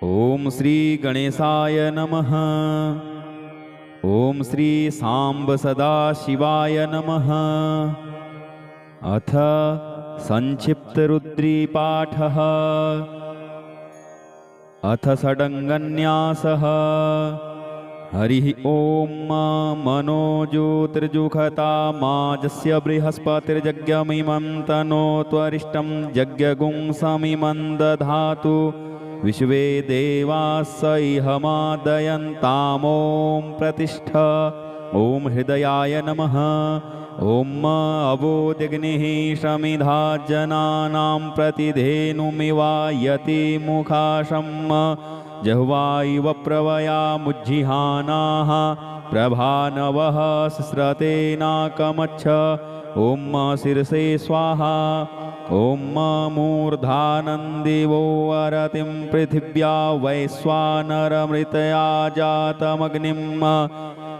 ओम श्री गणेशाय नमः। ओम श्री सांब सदाशिवाय नमः। अथ संक्षिप्त रुद्री पाठः। अथ षडङ्गन्यासः। हरिः ओम मनो ज्योतिर्जुखता माजस्य बृहस्पतिर्यज्ञमिमं तनोत्वरिष्टं यज्ञगुं समिमं दधातु विश्वे देवाः इहमादयन्तामों प्रतिष्ठ। ओम हृदयाय नमः। ओम अवोदिग्निः शमिधा जनानां प्रतिधेनुमिवायति मुखाशं जह्वाइव प्रवयामुज्जिहानाः प्रभानवः स्रतेनाकमच्छ। ओम शिरसे स्वाहा। ओम मूर्धानन्दिवो अरतिं पृथिव्या वैश्वानरमृतया जातमग्निं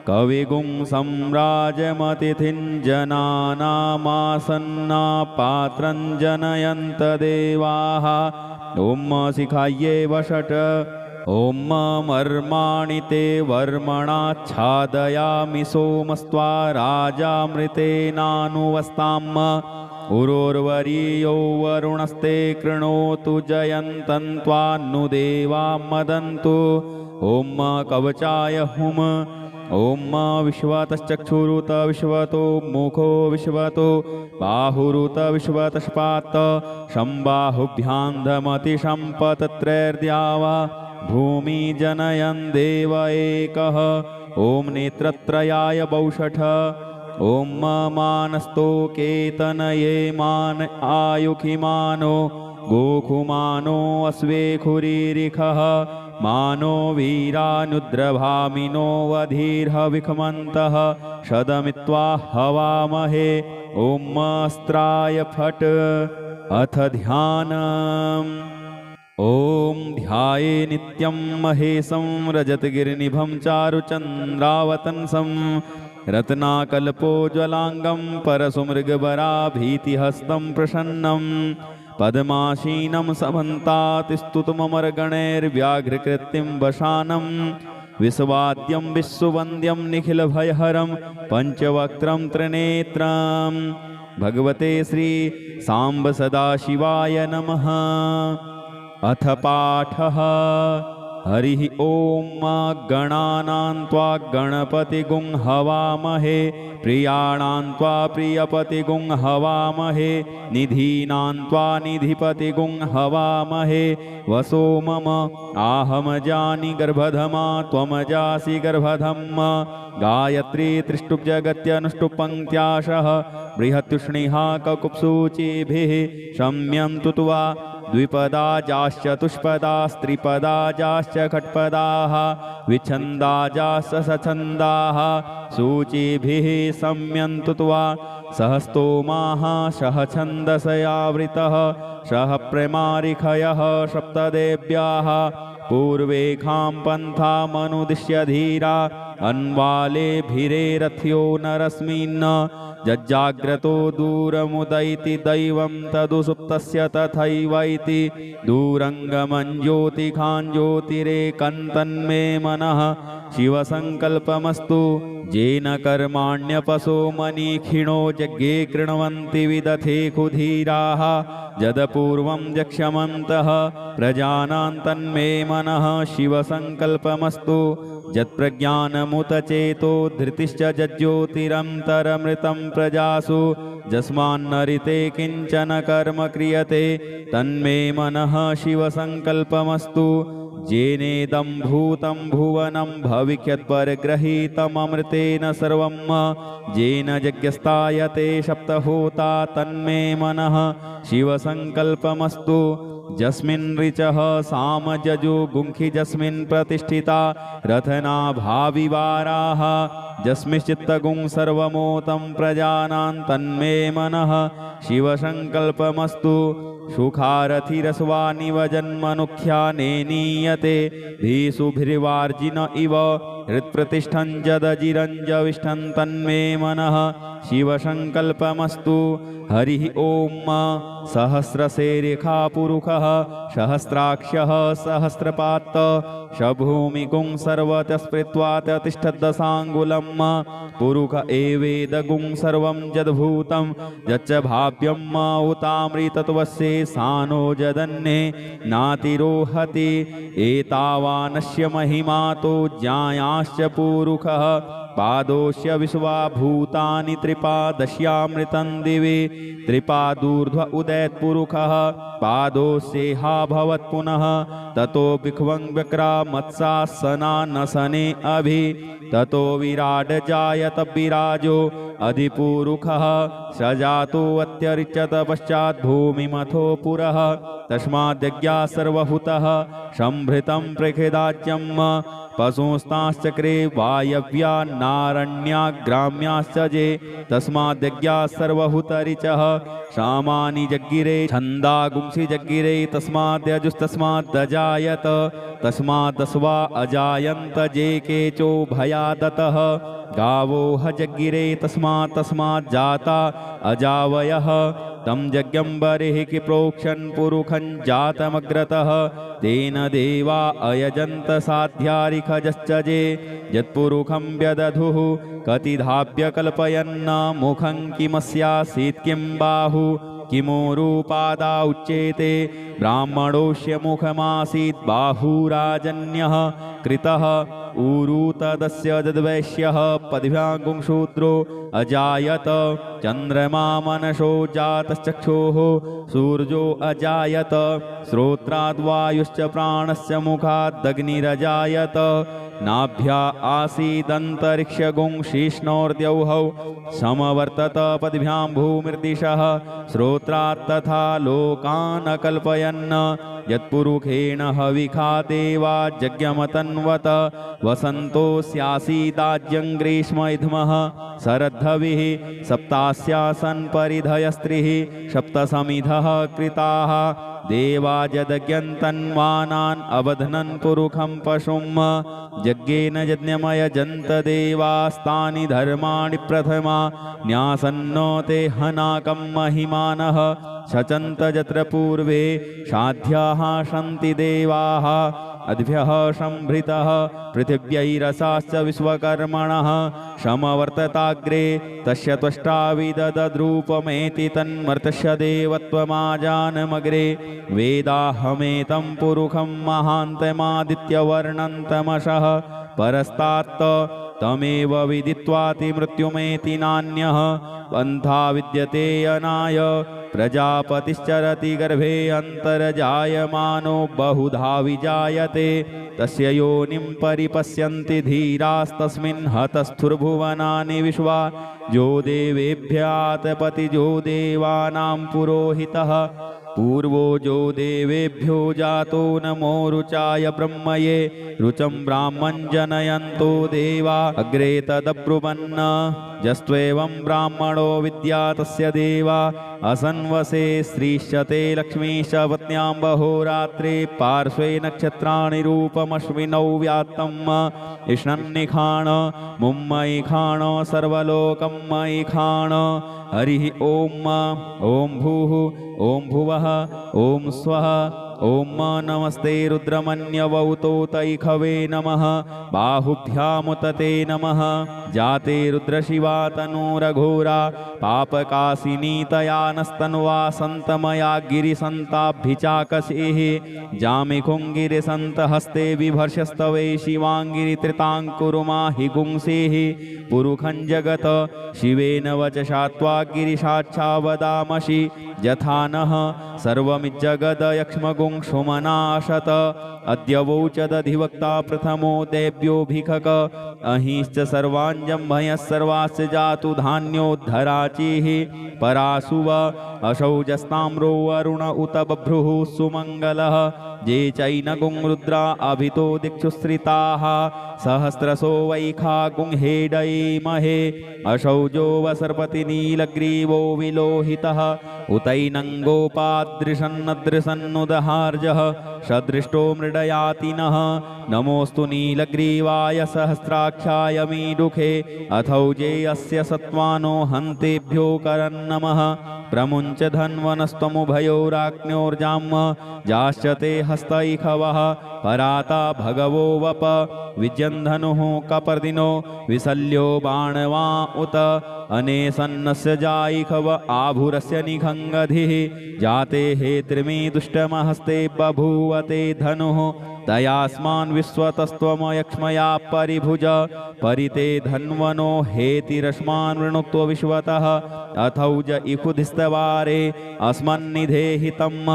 कविगुं सम्राजमतिथिं जनानामासन्ना पात्रं जनयन्त देवाः। ओम शिखायै वषट्। ओम मर्माणि ते वर्मणाच्छादयामि सोमस्त्वा राजामृतेनानुवस्ताम्। उरोर्वरीयो वरुणस्ते कृणोतु जयन्तन्त्वान्नुदेवा मदन्तु। ओम कवचाय हुम। ओम विश्वतश्चक्षुरुत विश्वतो मुखो विश्वतो बाहुरुत विश्वतस्पात शम्बाहुभ्यां धमतिशम्पतत्रैर्द्यावा भूमि जनयन् देव एकः। ओम नेत्रत्रयाय वौषठ। ओम मानस्तो केतनये मान आयुखिमानो गोखुमानो अश्वेखुरीरिखः मानो वीरानुद्रभामिनो वधीर्हविखमन्तः शदमित्वा हवामहे। ओम अस्त्राय फट्। अथ ध्यानम्। ओम ध्याये नित्यं महेशं रजतगिरिनिभं चारुचन्द्रावतंसं रत्नाकल्पोज्ज्वलाङ्गं परशुमृगवराभीतिहस्तं प्रसन्नं पद्मासीनं समन्तात् स्तुतममरगणैर्व्याघ्रकृतिं वशानं विश्वाद्यं विश्ववन्द्यं निखिलभयहरं पञ्चवक्त्रं त्रिनेत्रं। भगवते श्री सांब सदाशिवाय नमः। अथ पाठः। हरिः ओम गणानां त्वा गणपतिगुं हवामहे प्रियाणां त्वा प्रियपतिगुं हवामहे निधीनां त्वा निधिपतिगुं हवामहे। वसो मम आहमजानि गर्भधमा त्वमजासि गर्भधम्। गायत्री त्रिष्टुप्जगत्यनुष्टुप्पङ्क्त्याशः बृहत्युष्णिहा ककुप्सूचिभिः शम्यन्तु त्वा द्विपदाजाश्चतुष्पदास्त्रिपदाजाश्च खट्पदाः विच्छन्दाजाश्च सछन्दाः सूचिभिः शम्यन्तु त्वा। सहस्तोमाः सह छन्दसयावृतः सह प्रमारिखयः सप्तदेव्याः पूर्वेखां पन्थामनुदिश्य धीरा अन्वालेभिरे रथ्यो नरस्मिन् जज्जाग्रतो दूरमुदैति दैवं तदुसुप्तस्य तथैवैति दूरङ्गमं ज्योतिखां ज्योतिरेकन्तन्मे मनः शिवसङ्कल्पमस्तु। येन कर्माण्यपशो मनीखिणो यज्ञे कृण्वन्ति विदथे कुधीराः यदपूर्वं यक्ष्यमन्तः प्रजानां तन्मे मनः शिवसङ्कल्पमस्तु। यत्प्रज्ञानमुतचेतो धृतिश्च जज्ज्योतिरन्तरमृतं प्रजासु यस्मान्नरिते किञ्चन कर्म क्रियते तन्मे मनः शिवसङ्कल्पमस्तु। येनेदं भूतं भुवनं भविष्यत्परिगृहीतममृतेन सर्वं येन यज्ञस्तायते सप्तहोता तन्मे मनः शिवसङ्कल्पमस्तु। यस्मिन् ऋचः सामजजो गुंखि यस्मिन् प्रतिष्ठिता रथना भाविवाराः यस्मिश्चित्तगुं सर्वमोतं प्रजानां तन्मे मनः शिवसङ्कल्पमस्तु। सुखारथिरस्वानिव जन्मनुख्याने नीयते भीषुभिर्वार्जिन इव हृत्प्रतिष्ठं जदजिरञ्जविष्ठं तन्मे मनः शिवसङ्कल्पमस्तु। हरिः ॐ सहस्रशेरेखा पुरुषः सहस्राक्षः सहस्रपात् शभूमिगुं सर्वतः स्मृत्वा तिष्ठद्दशाङ्गुलं पुरुष एवेदगुं सर्वं यद्भूतं यच्च भाव्यं उतामृतत्वस्य सानो जदन्ये नातिरोहति एतावानस्य महिमा तो ज्ञायाश्च पुरुषः पादोस्य विश्वाभूतानि त्रिपादस्यामृतं दिवि त्रिपादूर्ध्व उदयत्पुरुषः पादोस्येहा भवत् पुनः ततो विख्वं व्यक्रामत्सासनानसने अभि ततो विराड जायत विराजो अधिपुरुषः सजातो अत्यरिच्यत पश्चात् भूमिमथो पुरः तस्माद्यज्ञा सर्वहुतः संभृतं प्रखिदाज्यं पशुस्ताश्चक्रे वायव्या नारण्याग्राम्याश्च जे तस्माद्यज्ञा सर्वहुतरिचः सामानि जग्गिरे छन्दागुंसि जग्गिरे तस्माद्यजुस्तस्माद्दजायत तस्मादस्वा अजायन्त जे केचो भयादतः गावो ह जग्गिरे तस्माज्जाता अजावयः तं यज्ञं बर्हिः प्रोक्षन् पुरुखं जातमग्रतः तेन देवा अयजन्त साध्यारिखजश्च जे यत्पुरुखं व्यदधुः कतिधाप्य कल्पयन्न मुखं किमस्यासीत् किं बाहु किमूरुपादा उच्येते ब्राह्मणोऽस्य मुखमासीत् बाहुराजन्यः कृतः ऊरु तदस्य दद्वैश्यः पद्भ्यां शूद्रो अजायत चन्द्रमा मनसो जातश्चक्षुः सूर्यो अजायत श्रोत्राद्वायुश्च प्राणस्य मुखादग्निरजायत नाभ्या आसीदन्तरिक्षगुं शीष्णोर्द्यौः समवर्तत पद्भ्यां भूमिर्दिशः श्रोत्रात् तथा लोकान् अकल्पयन् यत्पुरुखेण हविखा देवा यज्ञमतन्वत वसन्तोऽस्यासीदाज्यं ग्रीष्म इध्मः शरद्धविः सप्तास्यासन् परिधयस्त्रिः सप्तसमिधः कृताः देवा यदज्ञन्तन्वानान् अबध्नन् पुरुखं पशुं यज्ञेन यज्ञमयजन्त देवास्तानि धर्माणि प्रथमा न्यासन्नो ते हनाकं महिमानः शचन्त यत्र पूर्वे साध्याः सन्ति देवाः अद्भ्यः संभृतः पृथिव्यैरसाश्च विश्वकर्मणः समवर्तताग्रे तस्य त्वष्टा विददद्रूपमेति तन्मर्तस्य देवत्वमाजानमग्रे वेदाहमेतं पुरुखं महान्तमादित्यवर्णं तमसः परस्तात् तमेव विदित्वाति मृत्युमेति नान्यः पन्था विद्यते अनाय प्रजापतिश्चरति गर्भे अन्तर्जायमानो बहुधा विजायते तस्य योनिं परिपश्यन्ति धीरास्तस्मिन् हतस्थुर्भुवनानि विश्वा जो देवेभ्यातपति जो देवानां पुरोहितः पूर्वो जो देवेभ्यो जातो नमो रुचाय ब्रह्मये रुचं ब्राह्मं जनयन्तो देवा अग्रे तदब्रुवन् यस्त्वेवं ब्राह्मणो विद्या तस्य देवा असन्वसे श्रीश्चते लक्ष्मीश्च पत्न्यां बहोरात्रे पार्श्वे नक्षत्राणि रूपमश्विनौ व्यात्तं इष्णन्निखाण मुम्मयि खाण सर्वलोकं मयि खाण हरिः ॐ भूः ॐ भुवः ॐ स्वः ॐ नमस्ते रुद्रमन्यवौतो तैखवे नमः बाहुभ्यामुतते नमः जाते रुद्रशिवा तनूरघोरा पापकाशिनी तया नस्तन्वा सन्तमया गिरिसन्ताभिचाकसेः जामिखुङ्गिरिसन्तहस्ते बिभर्षस्तवे शिवाङ्गिरित्रिताङ्कुरुमा हि गुंसेः पुरुखं जगत शिवेन वचसा त्वा गिरिशाच्छा वदामसि यथा नः सर्वमिज्जगदयक्ष्मगुंशुमनाशत अद्य वोचदधिवक्ता प्रथमो देव्योऽभिखक अहिश्च सर्वाञ्जम्भयः सर्वास्य जातु धान्योद्धराचिः पराशुव अशौजस्ताम्रो अरुण उत बभ्रुः सुमङ्गलः ये चैनगुं रुद्रा अभितो दिक्षुश्रिताः सहस्रशो वैखा गुंहेडयेमहे अशौजो वसर्पति नीलग्रीवो विलोहितः उतैनङ्गोपादृशन्नदृशन्नुदहार्जः सदृष्टो मृडयातिनः नमोऽस्तु नीलग्रीवाय सहस्राक्षाय मीडुखे अथौजे अस्य सत्त्वानो हन्तेभ्यो करन्नमः प्रमुञ्च धन्वनस्त्वमुभयोराज्ञोर्जाम् जाश्च ते हस्तैखवः पराता भगवो वप विजन्धनुः कपर्दिनो विशल्यो बाणवा उत अनेसन्नस्य जायिखव आभुरस्य निखङ्गधिः जाते हे त्रिमी दुष्टमहस्ते बभूवते धनुः तयास्मान् विश्वतस्त्वमयक्ष्मया परिभुज परिते धन्वनो हेतिरस्मान् वृणुत्व विश्वतः अथौज इखुधिस्तवारे अस्मन्निधेहितम्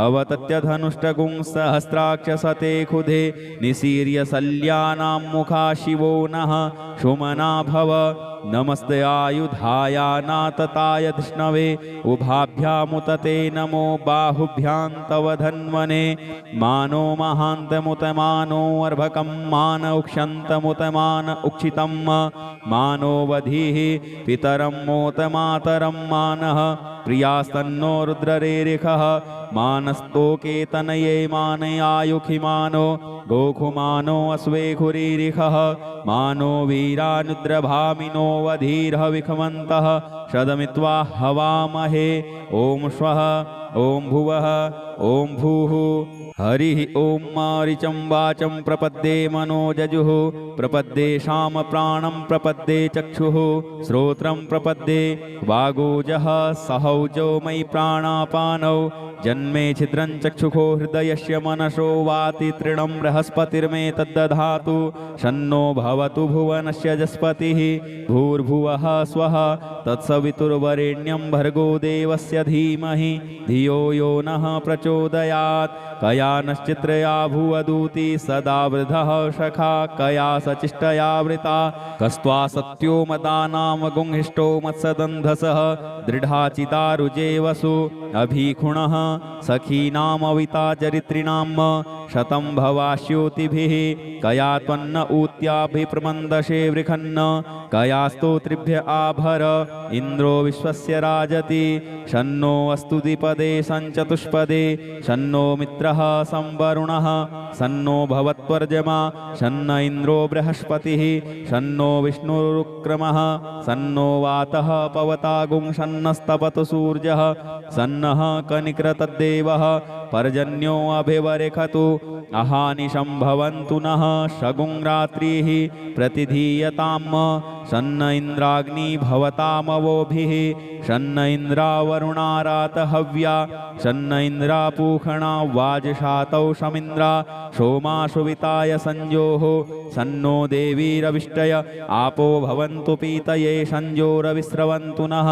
अवतत्य धनुष्टगुं सहस्राक्षसते खुधे निसीर्य शल्यानां मुखा शिवो नः सुमना भव नमस्ते आयुधायानातताय धिष्णवे उभाभ्यामुतते नमो बाहुभ्यां तव धन्वने मानो महान्तमुतमानो अर्भकं मान उक्षन्तमुतमान उक्षितं मानो वधीः पितरं मोतमातरं मानः प्रियास्तन्नो रुद्ररेरिखः मानस्तोके तनये मानयायुखिमानो गोखुमानो अश्वेखुरीरिखः मानो वीरानुद्रभामिनो वधीर्ह विखमन्तः शदमित्वा हवामहे ॐ श्वः ॐ भुवः ॐ भूः हरिः ॐ मारिचं वाचं प्रपद्ये मनोजजुः प्रपद्ये शाम प्राणं प्रपद्ये चक्षुः श्रोत्रं प्रपद्ये वागोजः सहौजो मयि प्राणापानौ जन्मे छिद्रं चक्षुषो हृदयस्य मनसो वाति तृणं बृहस्पतिर्मे तद्दधातु शन्नो भवतु भुवनस्य जस्पतिः भूर्भुवः स्वः तत्सवितुर्वरेण्यं भर्गो देवस्य धीमहि धियो यो नः प्रचोदयात् कया नश्चित्रया भुवदूति सदा वृधः शखा कया सचिष्टया वृता कस्त्वा सत्यो मदानां गुंहिष्टो मत्सदन्धसः दृढाचितारुजे वसु अभीखुणः सखीनामविता चरित्रिणां शतं भवास्योतिभिः कया त्वन्न ऊत्याभिप्रमन्दशे वृखन्न कया स्तोत्रिभ्य आभर इन्द्रो विश्वस्य राजति शन्नो अस्तु द्विपदे सञ्चतुष्पदे शन्नो मित्रः संवरुणः शन्नो भवत्वर्जमा शन्न इन्द्रो बृहस्पतिः शन्नो विष्णुरुक्रमः शन्नो वातः पवतागुं शन्नस्तपतु सूर्यः सन्नः कनिक्रतद्देवः पर्जन्यो अभिवरेखतु अहानिशं भवन्तु नः शगुं रात्रिः प्रतिधीयताम् शन्न इन्द्राग्नि भवतामवोभिः शन्न इन्द्रावरुणारातहव्या शन्न इन्द्रापूषणा वाजशातौ शमिन्द्रा सोमाशुविताय संयोः शन्नो देवीरविष्टय आपो भवन्तु पीतये संयोरविस्रवन्तु नः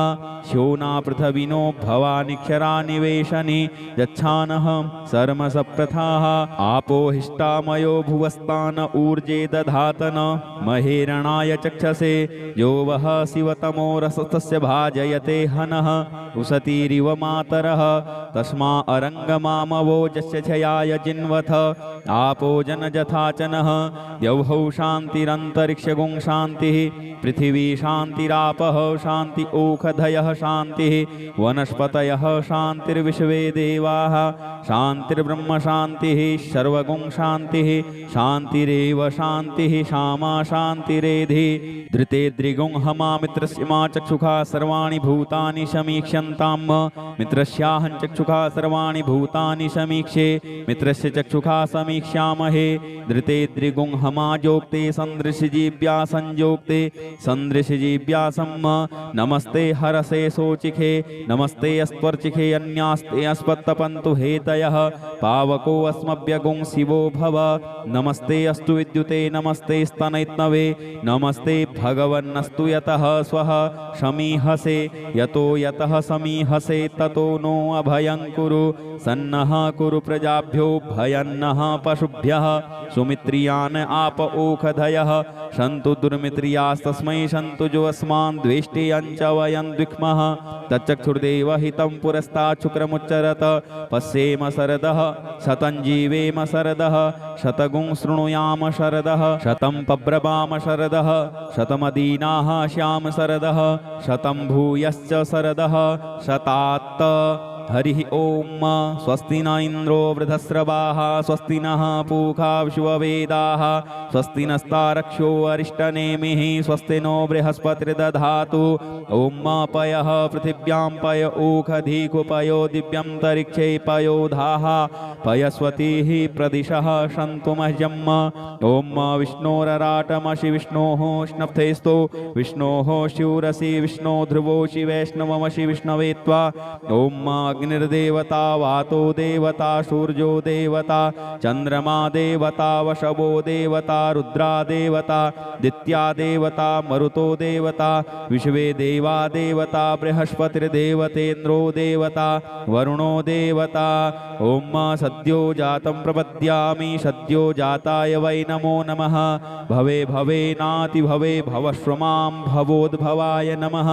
शोना पृथविनो भवानिक्षरा निवेशनि यच्छानः सर्मसप्रथाः आपो हिष्टामयो भुवस्तान ऊर्जे दधातन महेरणाय चक्षसे यो वः शिवतमो रसस्तस्य भाजयते हनः उसतीरिव मातरः तस्मा अरङ्गमामवो जस्य क्षयाय जिन्वथ आपो जनजथाचनः द्यौः शान्तिरन्तरिक्षगुं शान्तिः पृथिवी शान्तिरापः शान्ति ओखधयः शान्तिः वनस्पतयः शान्तिर्विश्वे देवाः शान्तिर्ब्रह्म शान्तिः सर्वगुं शान्तिः शान्तिरेव शान्तिः श्यामा शान्तिरेधि धृते द्रिगुं हमा मित्रस्य मा चक्षुषा सर्वाणि भूतानि समीक्ष्यन्ताम् मित्रस्याहं चक्षुषा सर्वाणि भूतानि समीक्षे मित्रस्य चक्षुषा समीक्ष्यामहे धृते द्रिगुं हमाजोक्ते सन्दृशजीव्या संयोक्ते सन्दृशजीव्यासं नमस्ते हरसे शोचिखे नमस्ते अस्त्वर्चिखे अन्यास्ते अस्पत्तपन्तु हेतयः पावको अस्मभ्यगुं शिवो भव नमस्ते अस्तु विद्युते नमस्ते स्तनैत्नवे नमस्ते भगवन्नस्तु यतः स्वः समीहसे यतो यतः समीहसे ततो नो अभयं कुरु सन्नः कुरु प्रजाभ्यो भयन्नः पशुभ्यः सुमित्रियान् आप ओखधयः सन्तु दुर्मित्रियास्तस्मै सन्तु जो अस्मान् द्वेष्टियञ्च वयं द्विक्मः तच्चक्षुर्देव हितं पुरस्तात् शुक्रमुच्चरत पश्येम शरदः शतं जीवेम शरदः शतगुं शृणुयाम शरदः शतं पब्रवाम शरदः शतमदीनाः श्याम शरदः शतं भूयश्च शरदः शतात्त हरिः ॐ स्वस्ति न इन्द्रो वृधस्रवाः स्वस्ति नः पूषा विश्ववेदाः स्वस्ति नस्तारक्षो अरिष्टनेमिः स्वस्ति नो बृहस्पतिर्दधातु ॐ पयः पृथिव्यां पय ऊखधिकुपयो दिव्यन्तरिक्षे पयोधाः पयस्वतीः प्रदिशः सन्तु मह्यम् ॐ विष्णोरराटमसि विष्णोः स्नप्थेस्तु विष्णोः शिवरसि विष्णो ध्रुवोषि वैष्णवमसि विष्णवे त्वा ॐ अग्निर्देवता वातो देवता सूर्यो देवता चन्द्रमा देवता वशवो देवता रुद्रा देवता दित्या देवता मरुतो देवता विश्वे देवा देवता बृहस्पतिर्देवतेन्द्रो देवता वरुणो देवता ॐ सद्यो जातं प्रपद्यामि सद्यो जाताय वै नमो नमः भवे भवेनाति भवे भवस्व मां भवोद्भवाय नमः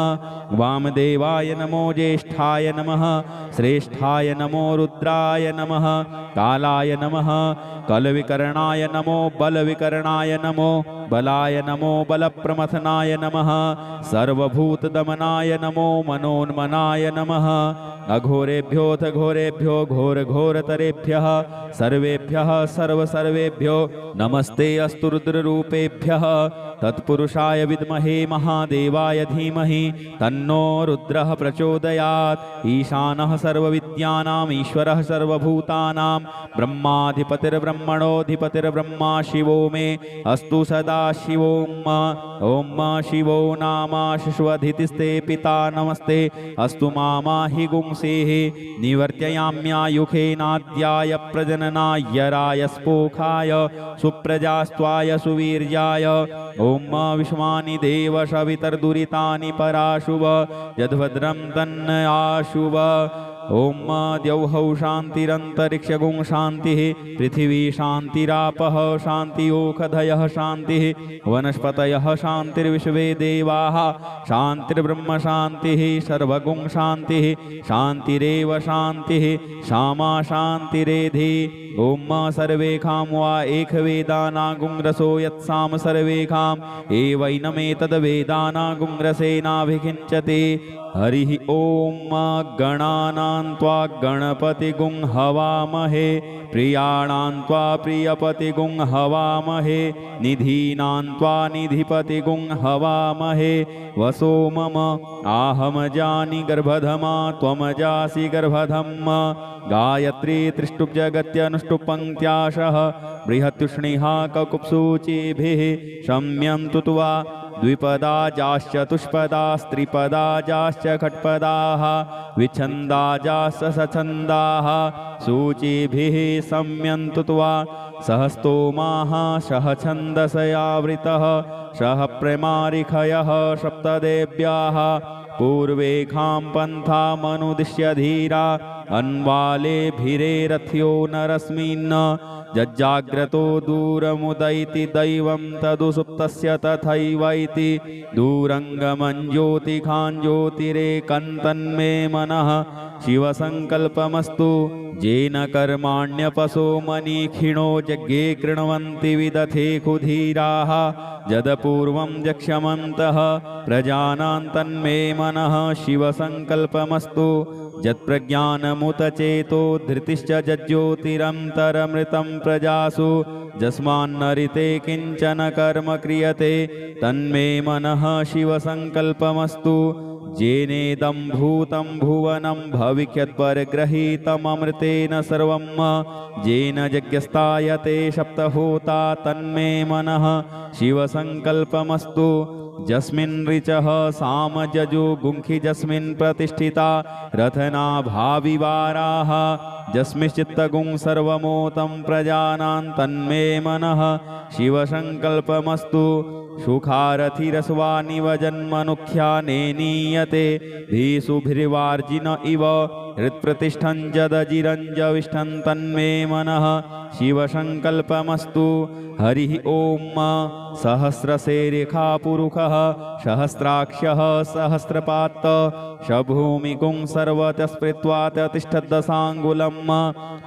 वामदेवाय नमो ज्येष्ठाय नमः श्रेष्ठाय नमो रुद्राय नमः कालाय नमः कलविकरणाय नमो बलविकरणाय नमो बलाय नमो बलप्रमथनाय नमः सर्वभूतदमनाय नमो मनोन्मनाय नमः अघोरेभ्योऽथ घोरेभ्यो घोरघोरतरेभ्यः सर्वेभ्यः सर्वसर्वेभ्यो नमस्ते अस्तु रुद्ररूपेभ्यः तत्पुरुषाय विद्महे महादेवाय धीमहि तन्नो रुद्रः प्रचोदयात् ईशानः सर्वविद्यानाम् ईश्वरः सर्वभूतानां ब्रह्माधिपतिर्ब्रह्मणोऽधिपतिर्ब्रह्मा शिवो मे अस्तु सदा शिवोम् ॐ शिवो नाम शिशुअधितिस्ते पिता नमस्ते अस्तु मामाहि गुंसेः निवर्त्ययाम्यायुखेनाद्याय प्रजननाय रायस्पोखाय सुप्रजास्त्वाय सुवीर्याय ॐ विश्वानि देव सवितर्दुरितानि पराशुभ यद्भद्रं तन्न आशुभ ॐ द्यौः शान्तिरन्तरिक्षगुं शान्तिः पृथिवी शान्तिरापः शान्तियोखधयः शान्तिः वनस्पतयः शान्तिर्विश्वे देवाः शान्तिर्ब्रह्म शान्तिः सर्वगुं शान्तिः शान्तिरेव शान्तिः श्यामा शान्तिरेधि ॐ सर्वेखां वा एकवेदानागुंग्रसो यत्साम सर्वेखाम् एवैनमेतद्वेदानागुंग्रसेनाभिषिञ्चते हरिः ॐ गणानां त्वा गणपतिगुं हवामहे प्रियाणां त्वा प्रियपतिगुं हवामहे निधीनां त्वा निधिपतिगुं हवामहे वसो मम आहमजानि गर्भधमा त्वमजासि गर्भधम् गायत्री त्रिष्टुप् जगत्यनुष्टुप् बृहत्युष्णिहा ककुप्सूचिभिः शम्यं तुत्वा द्विपदाजाश्चतुष्पदास्त्रिपदाजाश्च खट्पदाः विच्छन्दाजाश्च सछन्दाः सूचिभिः सम्यन्तु त्वा सहस्तोमाः सह छन्दसयावृतः सह प्रमारिखयः सप्तदेव्याः पूर्वेखां पन्थामनुदिश्य धीरा अन्वालेभिरेरथ्यो नरस्मिन् जज्जाग्रतो दूरमुदैति दैवं तदुसुप्तस्य तथैवैति दूरङ्गमं ज्योतिखाञ्ज्योतिरेकन्तन्मे मनः शिवसङ्कल्पमस्तु येन कर्माण्यपसो मनीखिणो यज्ञे कृण्वन्ति विदथे कुधीराः यदपूर्वं यक्ष्यमन्तः प्रजानां तन्मे मनः शिवसङ्कल्पमस्तु यत्प्रज्ञानमुतचेतो धृतिश्च जज्ज्योतिरन्तरमृतं प्रजासु यस्मान्नरिते किञ्चन कर्म क्रियते तन्मे मनः शिवसङ्कल्पमस्तु येनेदं भूतं भुवनं भविष्यत्परिगृहीतममृतेन सर्वं येन यज्ञस्तायते सप्तहोता तन्मे मनः शिवसङ्कल्पमस्तु जस्मिन् ऋचः सामजजो गुंखि जस्मिन् प्रतिष्ठिता रथना भाविवाराः जस्मिश्चित्तगुं सर्वमोतं प्रजानां तन्मे मनः शिवसङ्कल्पमस्तु सुखारथिरस्वानिव जन्मनुख्यानेनीयते भीषुभिर्वार्जिन इव हृत्प्रतिष्ठं जदजिरञ्जविष्ठं तन्मे मनः शिवसङ्कल्पमस्तु हरिः ॐ सहस्रशेरेखा पुरुषः सहस्राक्षः सहस्रपात् शभूमिगुं सर्वतस्पृत्वा तिष्ठद्दशाङ्गुलं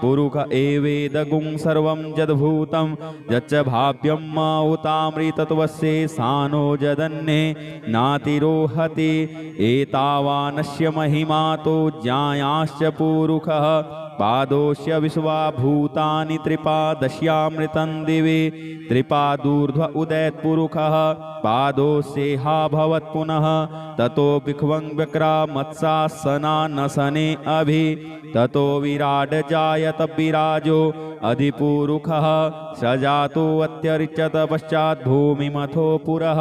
पुरुष एवेदगुं सर्वं यद्भूतं यच्च भाव्यं उतामृतत्वस्य सानो जदन्ये नातिरोहति एतावानस्य महिमा तो ज्ञाया वीणाश्च पूरुखः पादोऽस्य विश्वाभूतानि त्रिपादस्यामृतं दिवि त्रिपादूर्ध्व उदैत्पुरुखः पादोऽस्येहा भवत् पुनः ततो विख्वं व्यक्रामत्सासनानसने अभि ततो विराड जायत विराजो अधिपूरुखः सजातोऽत्यरिच्यत पश्चात् भूमिमथो पुरः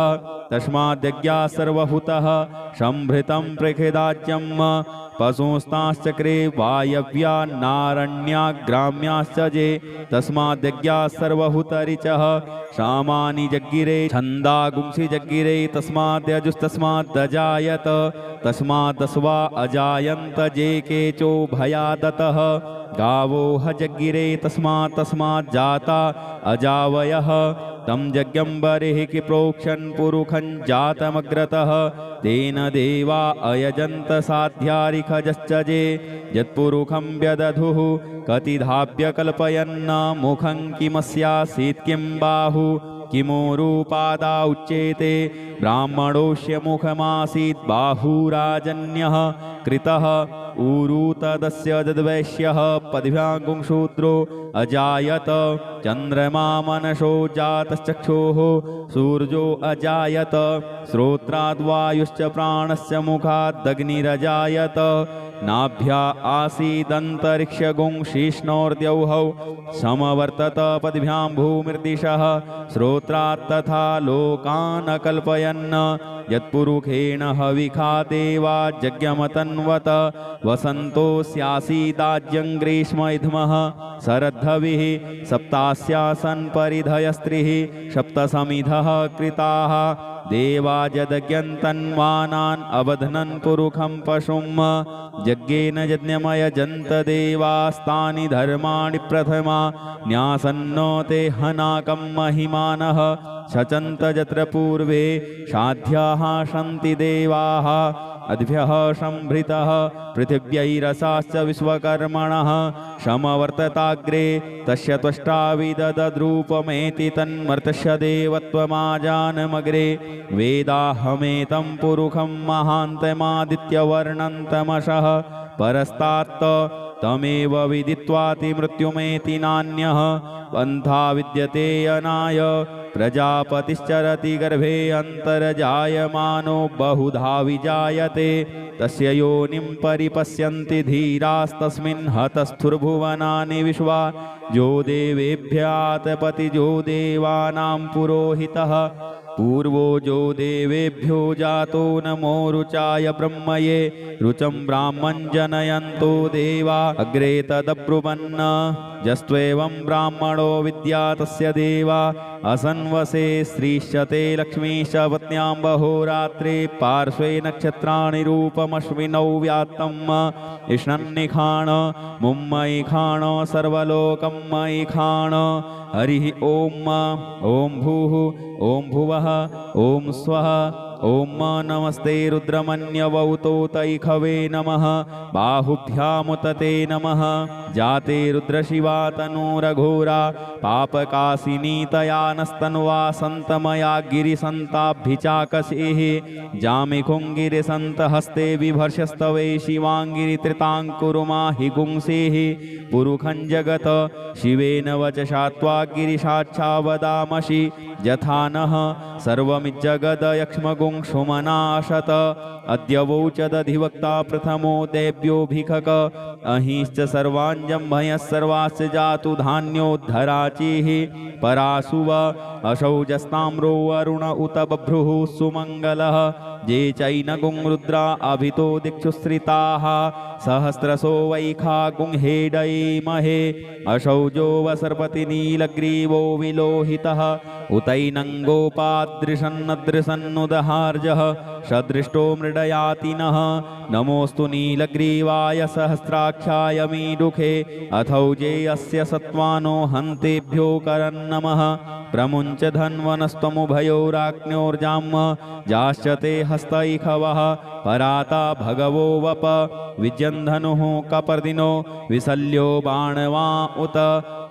तस्माद्यज्ञा सर्वभूतः संभृतं प्रखिदाज्यम् पशुस्ताश्चक्रे वायव्या नारण्याग्राम्याश्च जे तस्माद्यज्ञा सर्वभूतरिचः सामानि जग्गिरे छन्दागुंसि जग्गिरे तस्माद्यजुस्तस्मादजायत तस्मादस्वा अजायन्त जे केचो भयादतः गावो ह जग्गिरे तस्माज्जाता अजावयः तं यज्ञं बर्हिः प्रोक्षन् पुरुखं जातमग्रतः तेन देवा अयजन्त साध्यारिखजश्च जे यत्पुरुखं व्यदधुः कतिधाभ्य कल्पयन्न मुखं किमस्यासीत् किं बाहु किमूरुपादा उच्येते ब्राह्मणोऽस्य मुखमासीत् बाहुराजन्यः कृतः ऊरु तदस्य दद्वैश्यः पद्भ्याङ्गुंशूद्रो अजायत चन्द्रमा मनसो जातश्चक्षुः सूर्यो अजायत श्रोत्राद्वायुश्च प्राणस्य मुखादग्निरजायत नाभ्या आसीदन्तरिक्षगुंशिष्णोर्द्यौः समवर्तत पद्भ्यां भूमिर्दिशः श्रोत्रात् तथा लोकान् अकल्पयन् यत्पुरुखेण हविखा देवा यज्ञमतन्वत वसन्तोऽस्यासीदाज्यं ग्रीष्म इध्मः शरद्धविः सप्तास्यासन् परिधयस्त्रिः सप्तसमिधः कृताः देवा यदज्ञन्तन्वानान् अबध्नन् पुरुखं पशुं यज्ञेन यज्ञमयजन्त देवास्तानि धर्माणि प्रथमा न्यासन्नो ते हनाकं महिमानः शचन्त यत्र पूर्वे साध्याः सन्ति देवाः अद्भ्यः संभृतः पृथिव्यैरसाश्च विश्वकर्मणः समवर्तताग्रे तस्य त्वष्टा विददद्रूपमेति तन्मर्तस्य देवत्वमाजानमग्रे वेदाहमेतं पुरुखं महान्तमादित्यवर्णं तमसः परस्तात् तमेव विदित्वाति मृत्युमेति नान्यः पन्था विद्यते अनाय प्रजापतिश्चरति गर्भे अन्तर्जायमानो बहुधा विजायते तस्य योनिं परिपश्यन्ति धीरास्तस्मिन् हतस्थुर्भुवनानि विश्वा जो देवेभ्यातपति जो देवानां पुरोहितः पूर्वो जो देवेभ्यो जातो नमो रुचाय ब्रह्मये रुचं ब्राह्मं जनयन्तो देवा अग्रे तदब्रुवन् जस्त्वेवं ब्राह्मणो विद्या तस्य देवा असन्वसे श्रीश्चते लक्ष्मीश्च पत्न्यां बहोरात्रे पार्श्वे नक्षत्राणि रूपमश्विनौ व्यात्तम् इष्णन्निखाण मुम्मयि खाण सर्वलोकं मयि खाण हरिः ॐ भूः ॐ भुवः ॐ स्वः ॐ नमस्ते रुद्रमन्यवौतोतैखवे नमः बाहुभ्यामुतते नमः जाते रुद्रशिवा तनूरघोरा पापकासिनीतया नस्तन्वा सन्तमया गिरिसन्ताभिचाकसेः जामिखुङ्गिरिसन्तहस्ते बिभर्षस्तवे शिवाङ्गिरित्रिताङ्कुरुमाहि गुंसेः पुरुखं जगत शिवेन वचसा त्वा गिरिशाच्छा वदामसि यथा नः सर्वमिज्जगदयक्ष्मगुंसुमनाशत अद्य वोचदधिवक्ता प्रथमो देव्योऽभिखक अहिश्च सर्वाञ्जम्भयः सर्वास्य जातु धान्योद्धराचिः पराशुव अशौजस्ताम्रो अरुण उत बभ्रुः सुमङ्गलः ये चैनगुं रुद्रा अभितो दिक्षुश्रिताः सहस्रशो वैखा गुंहेडयेमहे अशौजो वसर्पति नीलग्रीवो विलोहितः उतैनङ्गोपादृशन्नदृशन्नुदहार्जः सदृष्टो मृडयातिनः नमोऽस्तु नीलग्रीवाय सहस्राक्षाय मीडुखे अथौजे अस्य सत्त्वानो हन्तेभ्यो करन्नमः प्रमुञ्च धन्वनस्त्वमुभयोराज्ञोर्जाम् जाश्च ते हस्तैखवः पराता भगवो वप विजन्धनुः कपर्दिनो विशल्यो बाणवा उत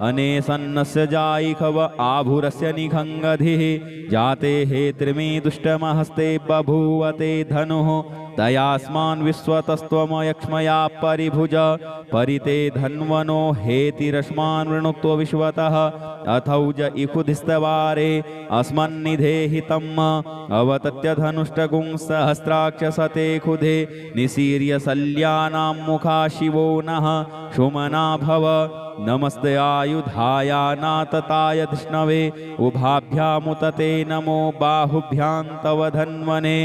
अनेसन्नस्य जायिखव आभुरस्य निखङ्गधिः जाते हे त्रिमी दुष्टमहस्ते बभूवते धनुः तयास्मान् विश्वतस्त्वमयक्ष्मया परिभुज परिते धन्वनो हेतिरस्मान् वृणुत्व विश्वतः अथौज इखुधिस्तवारे अस्मन्निधेहितम् अवतत्य धनुष्टगुं सहस्राक्षसते खुधे निसीर्य शल्यानां मुखा शिवो नः सुमना भव नमस्ते आयुधायानातताय धिष्णवे उभाभ्यामुतते नमो बाहुभ्यां तव धन्वने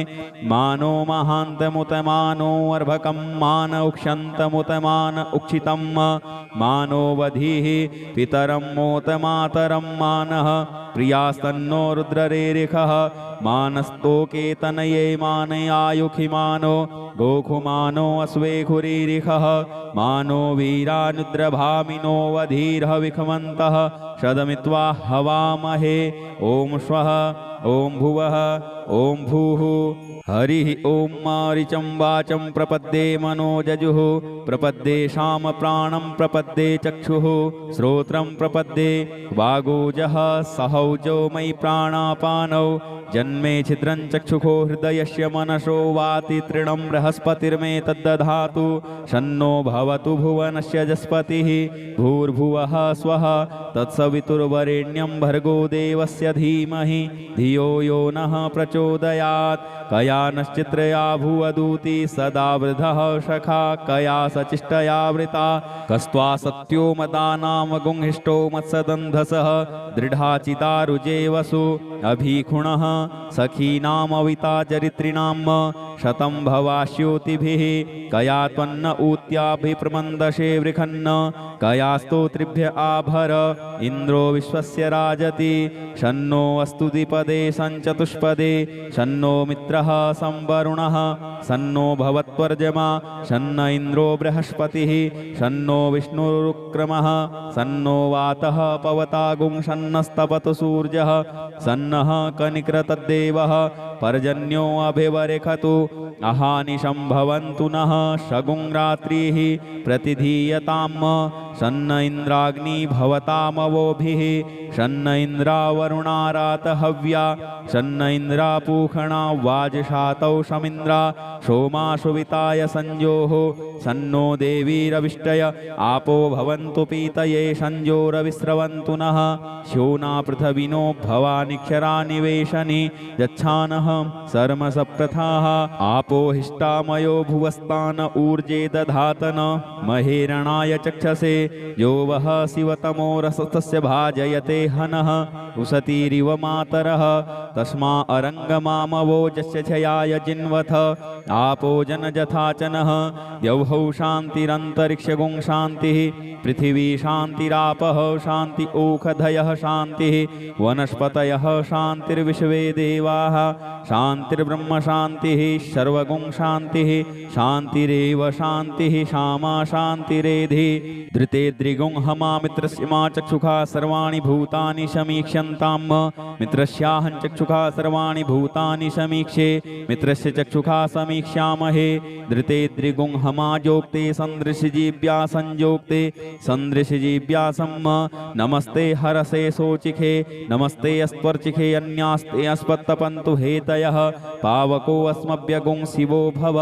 मानो महान्तमुतमानो अर्भकं मान उक्षन्तमुतमान उक्षितं मानो वधीः पितरं मोतमातरं मानः प्रियास्तन्नो रुद्ररेरिखः मानस्तोके तनये मानयायुखिमानो गोखुमानो अस्वेखुरीरिखः मानो वीरानुद्रभामिनो वधीर्ह विखमन्तः शदमित्वा हवामहे ॐ श्वः ॐ भुवः ॐ भूः हरिः ॐ मारिचं वाचं प्रपद्ये मनोजजुः प्रपद्ये शाम प्राणं प्रपद्ये चक्षुः श्रोत्रं प्रपद्ये वागोजः सहौजो मयि प्राणापानौ जन्मे छिद्रं चक्षुषो हृदयस्य मनसो वाति तृणं बृहस्पतिर्मे तद्दधातु शन्नो भवतु भुवनस्य जस्पतिः भूर्भुवः स्वः तत्सवितुर्वरेण्यं भर्गो देवस्य धीमहि धियो यो नः प्रचोदयात् कया नश्चित्रया भुवदूति सदा वृधः सखा कया सचिष्टया वृता कस्त्वा सत्यो मदानाम गुंहिष्टो मत्सदन्धसः दृढाचितारुजे वसु अभीखुणः सखीनामविता चरित्रिणां शतं भवास्योतिभिः कया त्वन्न ऊत्याभिप्रमन्दशे वृखन्न कया स्तोत्रिभ्य आभर इन्द्रो विश्वस्य राजति शन्नो अस्तु द्विपदे सञ्चतुष्पदे शन्नो मित्रः संवरुणः शन्नो भवत्वर्जमा शन्न इन्द्रो बृहस्पतिः शन्नो विष्णुरुक्रमः शन्नो वातः पवतागुं शन्नस्तपतु सूर्यः सन्नः कनिक्रतद्देवः पर्जन्यो अभिवरेखतु अहानिशं भवन्तु नः शगुं रात्रिः प्रतिधीयताम् शन्न इन्द्राग्नि भवतामवोभिः शन्न इन्द्रावरुणारात हव्या शन्न इन्द्रापूषणा वाजशातौ शमिन्द्रा सोमाशुविताय संजोः शन्नो देवीरविष्टय आपो भवन्तु पीतये संजोरविस्रवन्तु नः शोना पृथविनो भवानिक्षरा निवेशनि यच्छानः सर्मसप्रथाः आपो हिष्टामयो भुवस्तान ऊर्जे दधातन महेरणाय चक्षसे यो वः शिवतमो रसस्तस्य भाजयते हनः उसतीरिव मातरः तस्मा अरङ्गमामवोजस्य छयाय जिन्वथ आपो जनजथाचनः द्यौः शान्तिरन्तरिक्षगुं शान्तिः पृथिवी शान्तिरापः शान्ति ओखधयः शान्तिः वनस्पतयः शान्तिर्विश्वे देवाः शान्तिर्ब्रह्म शान्तिः सर्वगुं शान्तिः शान्तिरेव शान्तिः श्यामा शान्तिरेधि धृते द्रिगुं हमा मित्रस्य मा चक्षुषा सर्वाणि भूतानि समीक्ष्यन्तां मित्रस्याहं चक्षुषा सर्वाणि भूतानि समीक्षे मित्रस्य चक्षुषा समीक्ष्यामहे धृते द्रिगुं हमाजोक्ते सन्दृशजीव्या संजोक्ते सन्दृशजीव्यासं नमस्ते हरसे शोचिखे नमस्ते अस्त्वर्चिखे अन्यास्ते अस्पत्तपन्तु हेतयः पावको अस्मभ्यगुं शिवो भव